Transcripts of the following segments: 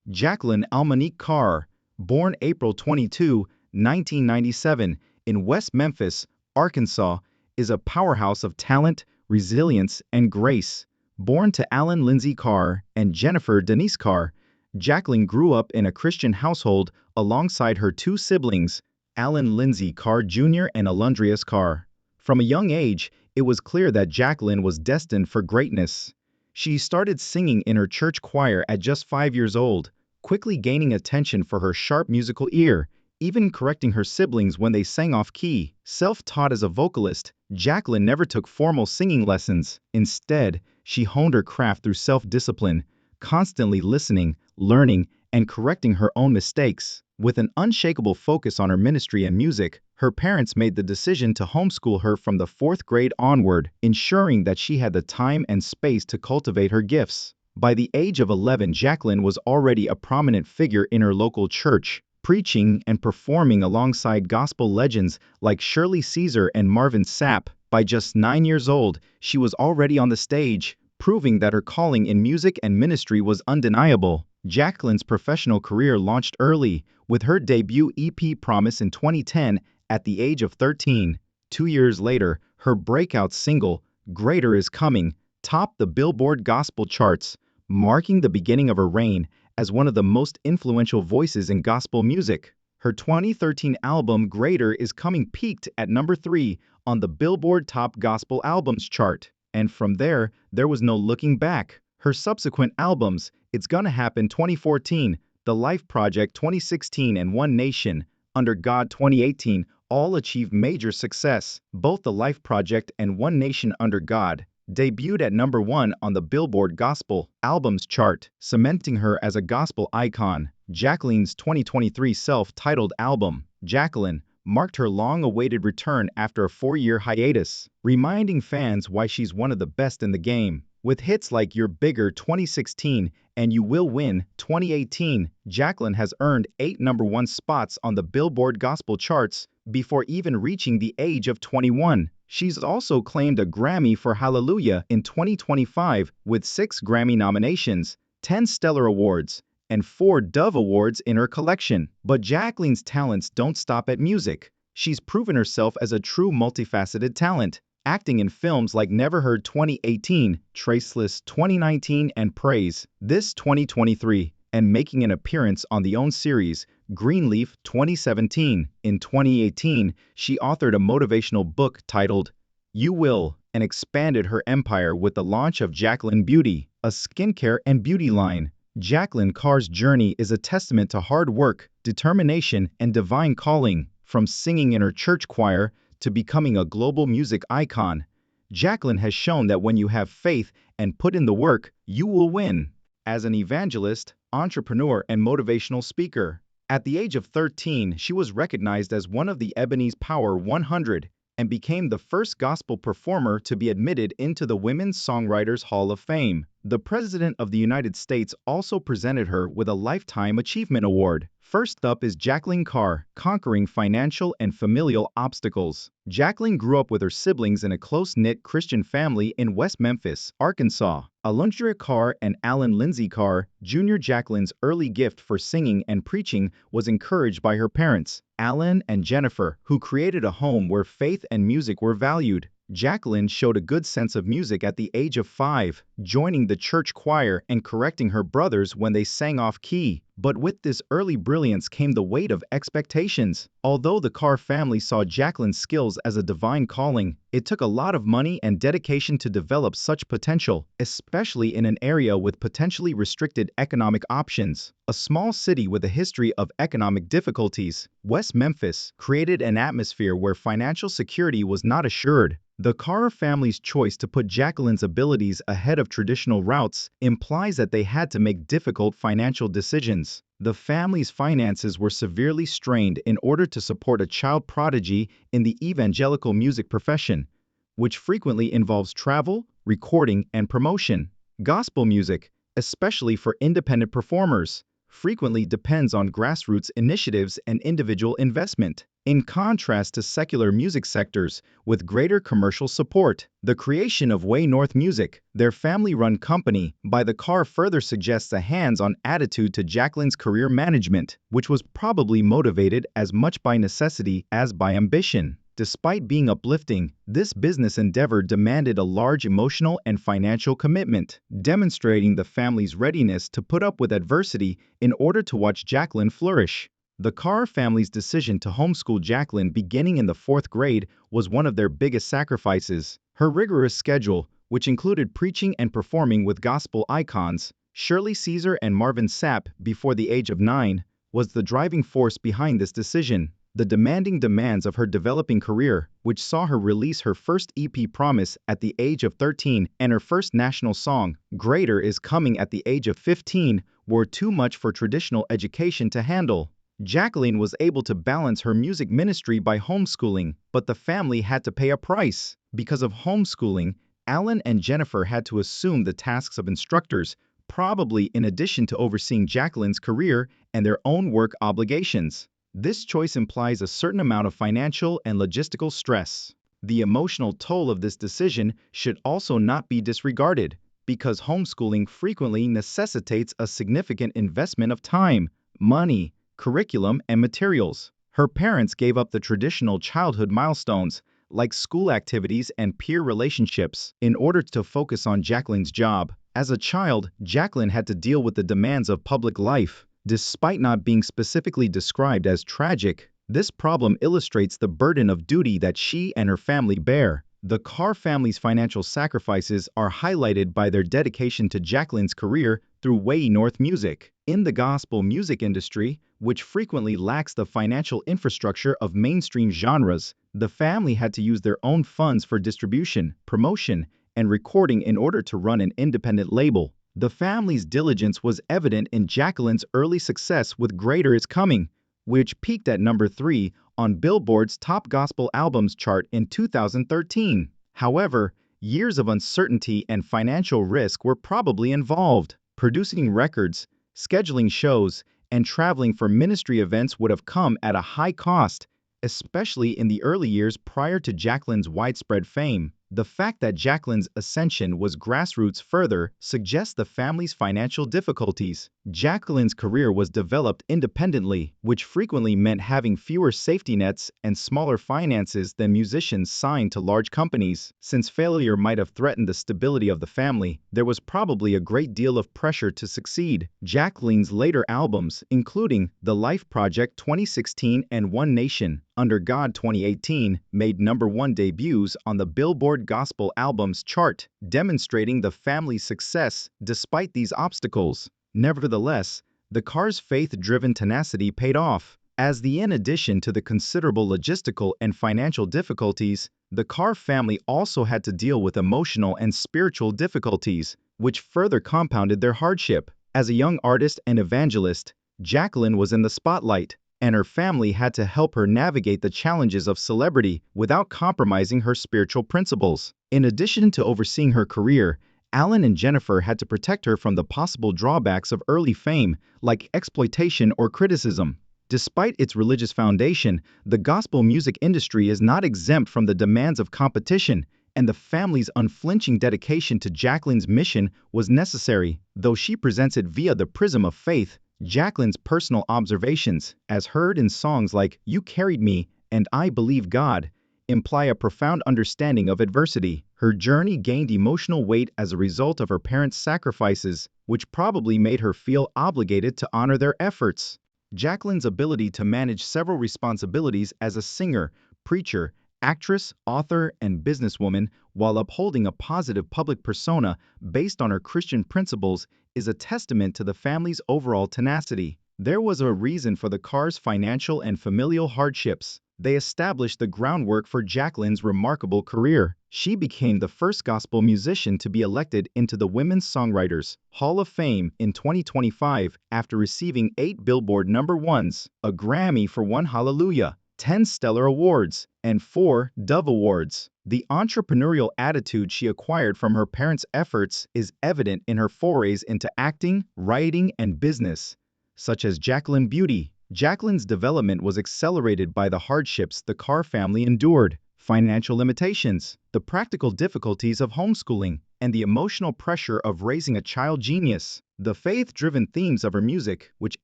Jekalyn Carr, born April 22, 1997, in West Memphis, Arkansas, is a powerhouse of talent, resilience, and grace. Born to Alan Lindsay Carr and Jennifer Denise Carr, Jekalyn grew up in a Christian household alongside her two siblings, Alan Lindsay Carr Jr. and Alundrius Carr. From a young age, it was clear that Jekalyn was destined for greatness. She started singing in her church choir at just 5 years old, quickly gaining attention for her sharp musical ear, even correcting her siblings when they sang off key. Self-taught as a vocalist, Jekalyn never took formal singing lessons. Instead, she honed her craft through self-discipline, constantly listening, learning, and correcting her own mistakes. With an unshakable focus on her ministry and music, her parents made the decision to homeschool her from the 4th grade onward, ensuring that she had the time and space to cultivate her gifts. By the age of 11, Jekalyn was already a prominent figure in her local church, preaching and performing alongside gospel legends like Shirley Caesar and Marvin Sapp. By just 9 years old, she was already on the stage, proving that her calling in music and ministry was undeniable. Jekalyn's professional career launched early, with her debut EP Promise in 2010 at the age of 13. 2 years later, her breakout single, Greater Is Coming, topped the Billboard gospel charts, marking the beginning of her reign as one of the most influential voices in gospel music. Her 2013 album Greater Is Coming peaked at number 3 on the Billboard Top Gospel Albums chart, and from there was no looking back. Her subsequent albums, It's Gonna Happen 2014, The Life Project 2016, and One Nation, Under God 2018, all achieved major success. Both The Life Project and One Nation Under God debuted at number 1 on the Billboard Gospel Albums chart, cementing her as a gospel icon. Jekalyn's 2023 self-titled album, Jekalyn, marked her long-awaited return after a 4-year hiatus, reminding fans why she's one of the best in the game. With hits like You're Bigger 2016 and You Will Win 2018, Jekalyn has earned 8 number 1 spots on the Billboard Gospel charts before even reaching the age of 21. She's also claimed a Grammy for Hallelujah in 2025 with 6 Grammy nominations, 10 Stellar Awards, and 4 Dove Awards in her collection. But Jekalyn's talents don't stop at music. She's proven herself as a true multifaceted talent, acting in films like Never Heard 2018, Traceless 2019, and Praise This 2023, and making an appearance on the OWN series, Greenleaf 2017. In 2018, she authored a motivational book titled You Will, and expanded her empire with the launch of Jekalyn Beauty, a skincare and beauty line. Jekalyn Carr's journey is a testament to hard work, determination, and divine calling. From singing in her church choir to becoming a global music icon, Jekalyn has shown that when you have faith and put in the work, you will win. As an evangelist, entrepreneur, and motivational speaker, at the age of 13, she was recognized as one of the Ebony's Power 100 and became the first gospel performer to be admitted into the Women's Songwriters Hall of Fame. The President of the United States also presented her with a Lifetime Achievement Award. First up is Jekalyn Carr, conquering financial and familial obstacles. Jekalyn grew up with her siblings in a close-knit Christian family in West Memphis, Arkansas. Alundrius Carr and Alan Lindsay Carr Jr. Jekalyn's early gift for singing and preaching was encouraged by her parents, Alan and Jennifer, who created a home where faith and music were valued. Jekalyn showed a good sense of music at the age of 5, joining the church choir and correcting her brothers when they sang off key. But with this early brilliance came the weight of expectations. Although the Carr family saw Jekalyn's skills as a divine calling, it took a lot of money and dedication to develop such potential, especially in an area with potentially restricted economic options. A small city with a history of economic difficulties, West Memphis created an atmosphere where financial security was not assured. The Carr family's choice to put Jekalyn's abilities ahead of traditional routes implies that they had to make difficult financial decisions. The family's finances were severely strained in order to support a child prodigy in the evangelical music profession, which frequently involves travel, recording, and promotion. Gospel music, especially for independent performers, frequently depends on grassroots initiatives and individual investment. in contrast to secular music sectors with greater commercial support. The creation of Way North Music, their family-run company, by the Carr further suggests a hands-on attitude to Jekalyn's career management, which was probably motivated as much by necessity as by ambition. Despite being uplifting, this business endeavor demanded a large emotional and financial commitment, demonstrating the family's readiness to put up with adversity in order to watch Jekalyn flourish. The Carr family's decision to homeschool Jekalyn beginning in the 4th grade was one of their biggest sacrifices. Her rigorous schedule, which included preaching and performing with gospel icons, Shirley Caesar and Marvin Sapp before the age of 9, was the driving force behind this decision. The demanding demands of her developing career, which saw her release her first EP Promise at the age of 13 and her first national song, Greater Is Coming at the age of 15, were too much for traditional education to handle. Jekalyn was able to balance her music ministry by homeschooling, but the family had to pay a price. Because of homeschooling, Alan and Jennifer had to assume the tasks of instructors, probably in addition to overseeing Jekalyn's career and their own work obligations. This choice implies a certain amount of financial and logistical stress. The emotional toll of this decision should also not be disregarded, because homeschooling frequently necessitates a significant investment of time, money, curriculum, and materials. Her parents gave up the traditional childhood milestones, like school activities and peer relationships, in order to focus on Jekalyn's job. As a child, Jekalyn had to deal with the demands of public life. Despite not being specifically described as tragic, this problem illustrates the burden of duty that she and her family bear. The Carr family's financial sacrifices are highlighted by their dedication to Jekalyn's career through Way North Music. In the gospel music industry, which frequently lacks the financial infrastructure of mainstream genres, the family had to use their own funds for distribution, promotion, and recording in order to run an independent label. The family's diligence was evident in Jekalyn's early success with Greater Is Coming, which peaked at number 3 on Billboard's Top Gospel Albums chart in 2013. However, years of uncertainty and financial risk were probably involved. Producing records, scheduling shows, and traveling for ministry events would have come at a high cost, especially in the early years prior to Jekalyn's widespread fame. The fact that Jekalyn's ascension was grassroots further suggests the family's financial difficulties. Jekalyn's career was developed independently, which frequently meant having fewer safety nets and smaller finances than musicians signed to large companies. Since failure might have threatened the stability of the family, there was probably a great deal of pressure to succeed. Jekalyn's later albums, including The Life Project 2016 and One Nation Under God 2018, made #1 debuts on the Billboard Gospel Albums chart, demonstrating the family's success despite these obstacles. Nevertheless, the Carr's faith-driven tenacity paid off, in addition to the considerable logistical and financial difficulties, the Carr family also had to deal with emotional and spiritual difficulties, which further compounded their hardship. As a young artist and evangelist, Jekalyn was in the spotlight, and her family had to help her navigate the challenges of celebrity without compromising her spiritual principles. In addition to overseeing her career, Alan and Jennifer had to protect her from the possible drawbacks of early fame, like exploitation or criticism. Despite its religious foundation, the gospel music industry is not exempt from the demands of competition, and the family's unflinching dedication to Jekalyn's mission was necessary. Though she presents it via the prism of faith, Jekalyn's personal observations, as heard in songs like You Carried Me and I Believe God, imply a profound understanding of adversity. Her journey gained emotional weight as a result of her parents' sacrifices, which probably made her feel obligated to honor their efforts. Jekalyn's ability to manage several responsibilities as a singer, preacher, actress, author, and businesswoman while upholding a positive public persona based on her Christian principles is a testament to the family's overall tenacity. There was a reason for the Carr's financial and familial hardships. They established the groundwork for Jekalyn's remarkable career. She became the first gospel musician to be elected into the Women's Songwriters Hall of Fame in 2025 after receiving 8 Billboard #1s, a Grammy for 1 Hallelujah, 10 Stellar Awards, and 4 Dove Awards. The entrepreneurial attitude she acquired from her parents' efforts is evident in her forays into acting, writing, and business, such as Jekalyn Beauty, Jekalyn's development was accelerated by the hardships the Carr family endured, financial limitations, the practical difficulties of homeschooling, and the emotional pressure of raising a child genius. The faith-driven themes of her music, which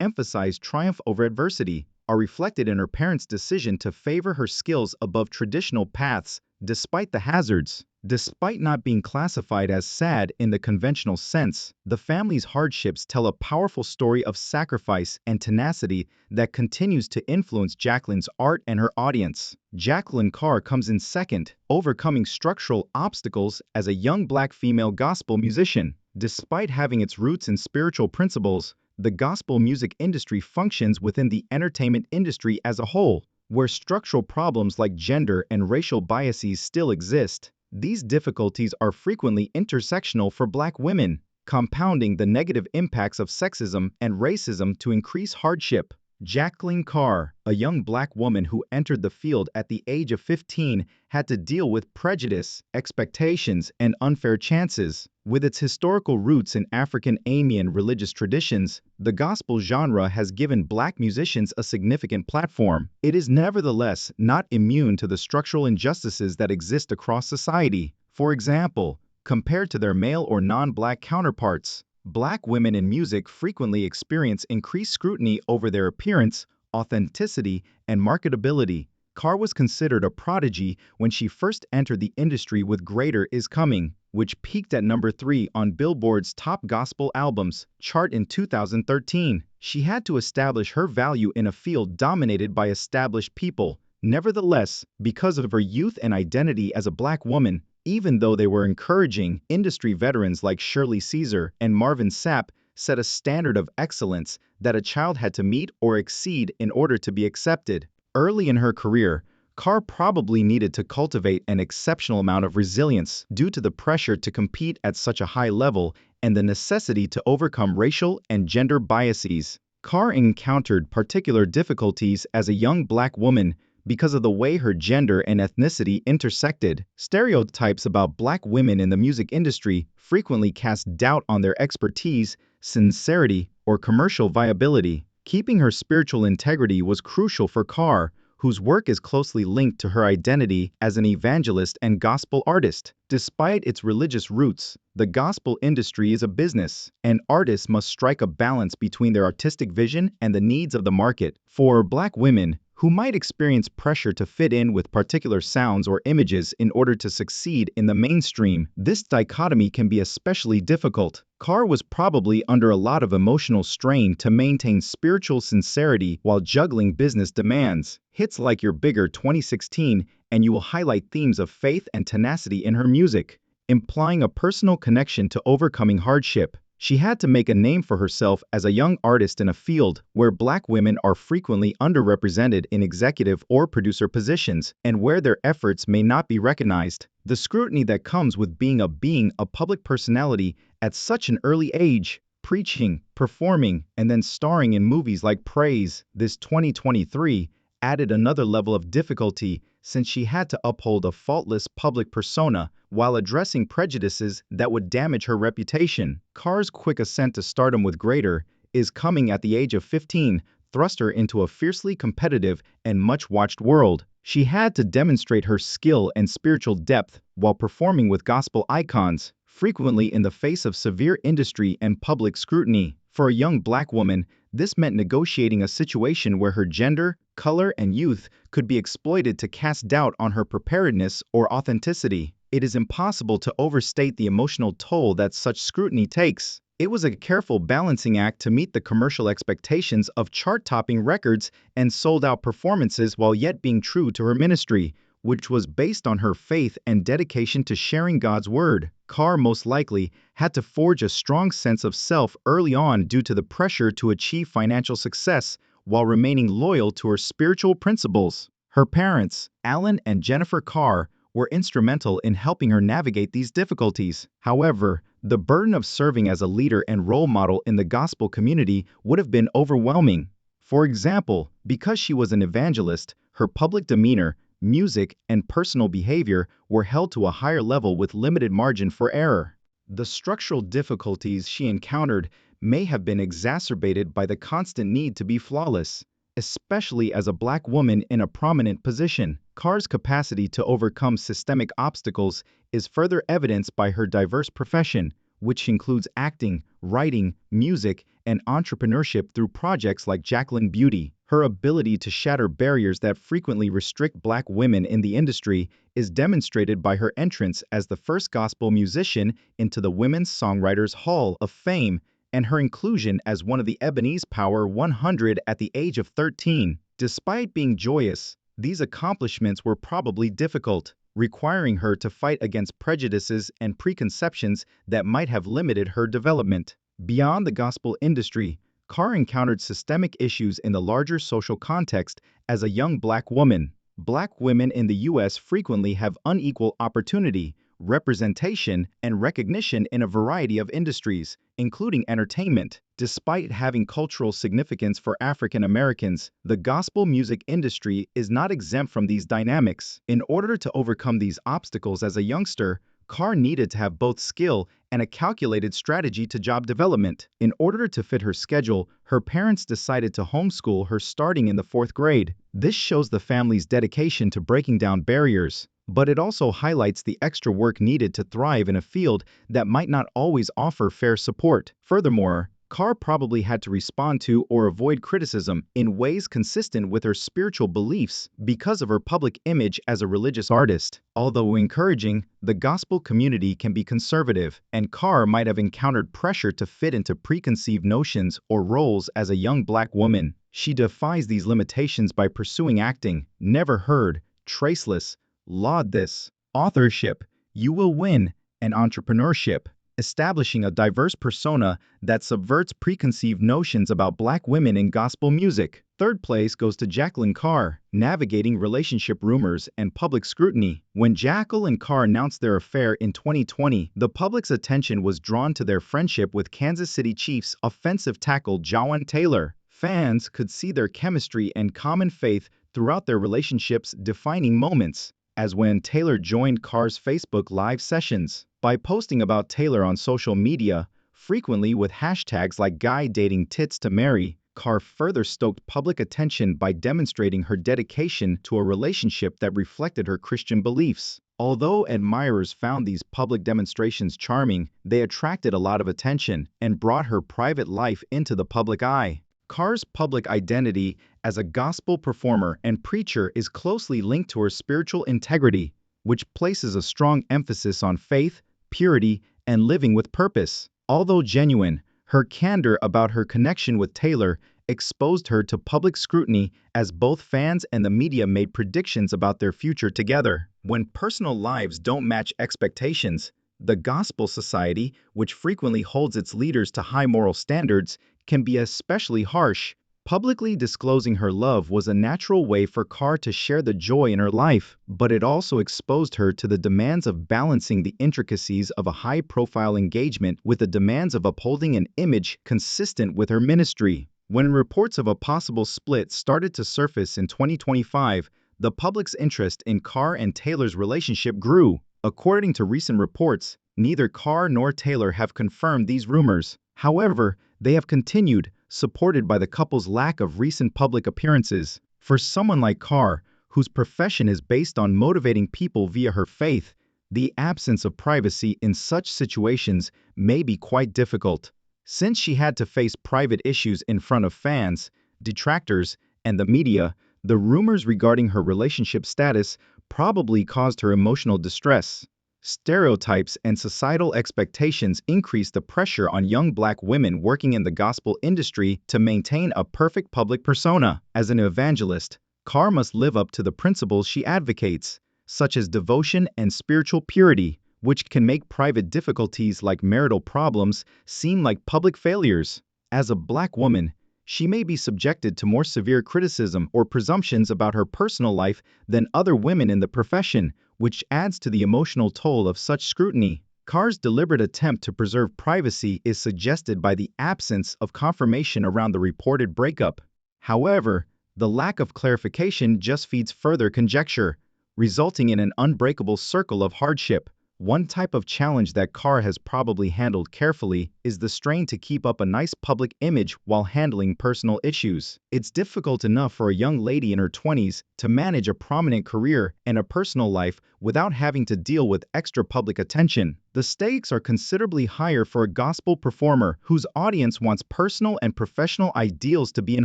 emphasize triumph over adversity, are reflected in her parents' decision to favor her skills above traditional paths, despite the hazards. Despite not being classified as sad in the conventional sense, the family's hardships tell a powerful story of sacrifice and tenacity that continues to influence Jekalyn's art and her audience. Jekalyn Carr comes in second, overcoming structural obstacles as a young black female gospel musician. Despite having its roots in spiritual principles, the gospel music industry functions within the entertainment industry as a whole, where structural problems like gender and racial biases still exist. These difficulties are frequently intersectional for Black women, compounding the negative impacts of sexism and racism to increase hardship. Jekalyn Carr, a young Black woman who entered the field at the age of 15, had to deal with prejudice, expectations, and unfair chances. With its historical roots in African-American religious traditions, the gospel genre has given Black musicians a significant platform. It is nevertheless not immune to the structural injustices that exist across society. For example, compared to their male or non-Black counterparts, Black women in music frequently experience increased scrutiny over their appearance, authenticity, and marketability. Carr was considered a prodigy when she first entered the industry with Greater Is Coming, which peaked at number 3 on Billboard's Top Gospel Albums chart in 2013. She had to establish her value in a field dominated by established people. Nevertheless, because of her youth and identity as a Black woman, even though they were encouraging, industry veterans like Shirley Caesar and Marvin Sapp set a standard of excellence that a child had to meet or exceed in order to be accepted. Early in her career, Carr probably needed to cultivate an exceptional amount of resilience due to the pressure to compete at such a high level and the necessity to overcome racial and gender biases. Carr encountered particular difficulties as a young Black woman because of the way her gender and ethnicity intersected. Stereotypes about Black women in the music industry frequently cast doubt on their expertise, sincerity, or commercial viability. Keeping her spiritual integrity was crucial for Carr, whose work is closely linked to her identity as an evangelist and gospel artist. Despite its religious roots, the gospel industry is a business, and artists must strike a balance between their artistic vision and the needs of the market. For Black women, who might experience pressure to fit in with particular sounds or images in order to succeed in the mainstream, this dichotomy can be especially difficult. Carr was probably under a lot of emotional strain to maintain spiritual sincerity while juggling business demands. Hits like You're Bigger 2016 and You will highlight themes of faith and tenacity in her music, implying a personal connection to overcoming hardship. She had to make a name for herself as a young artist in a field where Black women are frequently underrepresented in executive or producer positions and where their efforts may not be recognized. The scrutiny that comes with being a public personality at such an early age, preaching, performing, and then starring in movies like Praise, This 2023, added another level of difficulty since she had to uphold a faultless public persona while addressing prejudices that would damage her reputation. Carr's quick ascent to stardom with Greater Is Coming at the age of 15 thrust her into a fiercely competitive and much-watched world. She had to demonstrate her skill and spiritual depth while performing with gospel icons, frequently in the face of severe industry and public scrutiny. For a young Black woman, this meant negotiating a situation where her gender, color, and youth could be exploited to cast doubt on her preparedness or authenticity. It is impossible to overstate the emotional toll that such scrutiny takes. It was a careful balancing act to meet the commercial expectations of chart-topping records and sold-out performances while yet being true to her ministry, which was based on her faith and dedication to sharing God's word. Carr most likely had to forge a strong sense of self early on due to the pressure to achieve financial success while remaining loyal to her spiritual principles. Her parents, Alan and Jennifer Carr, were instrumental in helping her navigate these difficulties. However, the burden of serving as a leader and role model in the gospel community would have been overwhelming. For example, because she was an evangelist, her public demeanor, music, and personal behavior were held to a higher level with limited margin for error. The structural difficulties she encountered may have been exacerbated by the constant need to be flawless. especially as a black woman in a prominent position. Carr's capacity to overcome systemic obstacles is further evidenced by her diverse profession, which includes acting, writing, music, and entrepreneurship through projects like Jekalyn Beauty. Her ability to shatter barriers that frequently restrict black women in the industry is demonstrated by her entrance as the first gospel musician into the Women's Songwriters Hall of Fame and her inclusion as one of the Ebony's Power 100 at the age of 13. Despite being joyous, these accomplishments were probably difficult, requiring her to fight against prejudices and preconceptions that might have limited her development. Beyond the gospel industry, Carr encountered systemic issues in the larger social context as a young black woman. Black women in the U.S. frequently have unequal opportunity, representation, and recognition in a variety of industries, including entertainment. Despite having cultural significance for African Americans, the gospel music industry is not exempt from these dynamics. In order to overcome these obstacles as a youngster, Carr needed to have both skill and a calculated strategy to job development. In order to fit her schedule, her parents decided to homeschool her starting in the 4th grade. This shows the family's dedication to breaking down barriers, but it also highlights the extra work needed to thrive in a field that might not always offer fair support. Furthermore, Carr probably had to respond to or avoid criticism in ways consistent with her spiritual beliefs because of her public image as a religious artist. Although encouraging, the gospel community can be conservative, and Carr might have encountered pressure to fit into preconceived notions or roles as a young black woman. She defies these limitations by pursuing acting, Never Heard, Traceless, Laud This, authorship, You Will Win, and entrepreneurship, establishing a diverse persona that subverts preconceived notions about black women in gospel music. 3rd place goes to Jekalyn Carr, navigating relationship rumors and public scrutiny. When Jekalyn Carr announced their affair in 2020, the public's attention was drawn to their friendship with Kansas City Chiefs offensive tackle Jawaan Taylor. Fans could see their chemistry and common faith throughout their relationship's defining moments, as when Taylor joined Carr's Facebook Live sessions. By posting about Taylor on social media, frequently with hashtags like Guy Dating Tits to Marry, Carr further stoked public attention by demonstrating her dedication to a relationship that reflected her Christian beliefs. Although admirers found these public demonstrations charming, they attracted a lot of attention and brought her private life into the public eye. Carr's public identity as a gospel performer and preacher is closely linked to her spiritual integrity, which places a strong emphasis on faith, purity, and living with purpose. Although genuine, her candor about her connection with Taylor exposed her to public scrutiny as both fans and the media made predictions about their future together. When personal lives don't match expectations, the Gospel Society, which frequently holds its leaders to high moral standards, can be especially harsh. Publicly disclosing her love was a natural way for Carr to share the joy in her life, but it also exposed her to the demands of balancing the intricacies of a high-profile engagement with the demands of upholding an image consistent with her ministry. When reports of a possible split started to surface in 2025, the public's interest in Carr and Taylor's relationship grew. According to recent reports, neither Carr nor Taylor have confirmed these rumors. However, they have continued, supported by the couple's lack of recent public appearances. For someone like Carr, whose profession is based on motivating people via her faith, the absence of privacy in such situations may be quite difficult. Since she had to face private issues in front of fans, detractors, and the media, the rumors regarding her relationship status probably caused her emotional distress. Stereotypes and societal expectations increase the pressure on young black women working in the gospel industry to maintain a perfect public persona. As an evangelist, Carr must live up to the principles she advocates, such as devotion and spiritual purity, which can make private difficulties like marital problems seem like public failures. As a black woman, she may be subjected to more severe criticism or presumptions about her personal life than other women in the profession, which adds to the emotional toll of such scrutiny. Carr's deliberate attempt to preserve privacy is suggested by the absence of confirmation around the reported breakup. However, the lack of clarification just feeds further conjecture, resulting in an unbreakable circle of hardship. One type of challenge that Carr has probably handled carefully is the strain to keep up a nice public image while handling personal issues. It's difficult enough for a young lady in her 20s to manage a prominent career and a personal life without having to deal with extra public attention. The stakes are considerably higher for a gospel performer whose audience wants personal and professional ideals to be in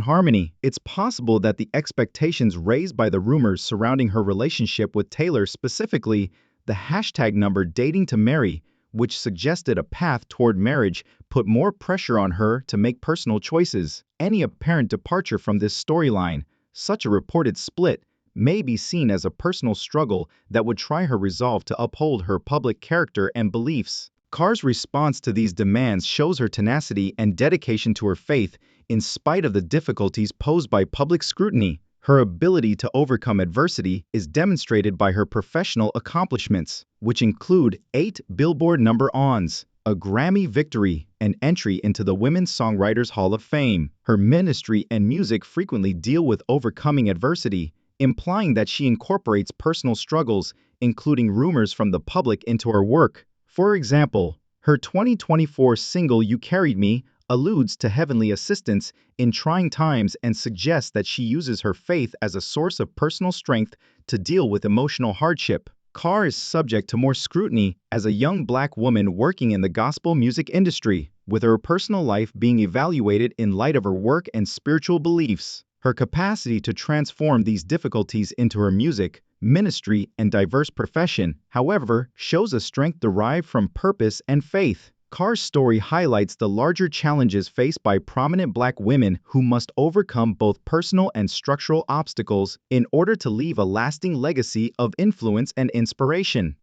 harmony. It's possible that the expectations raised by the rumors surrounding her relationship with Taylor, specifically the hashtag number dating to marry, which suggested a path toward marriage, put more pressure on her to make personal choices. Any apparent departure from this storyline, such a reported split, may be seen as a personal struggle that would try her resolve to uphold her public character and beliefs. Carr's response to these demands shows her tenacity and dedication to her faith in spite of the difficulties posed by public scrutiny. Her ability to overcome adversity is demonstrated by her professional accomplishments, which include 8 Billboard number ones, a Grammy victory, and entry into the Women's Songwriters Hall of Fame. Her ministry and music frequently deal with overcoming adversity, implying that she incorporates personal struggles, including rumors from the public, into her work. For example, her 2024 single You Carried Me alludes to heavenly assistance in trying times and suggests that she uses her faith as a source of personal strength to deal with emotional hardship. Carr is subject to more scrutiny as a young Black woman working in the gospel music industry, with her personal life being evaluated in light of her work and spiritual beliefs. Her capacity to transform these difficulties into her music, ministry, and diverse profession, however, shows a strength derived from purpose and faith. Carr's story highlights the larger challenges faced by prominent Black women who must overcome both personal and structural obstacles in order to leave a lasting legacy of influence and inspiration.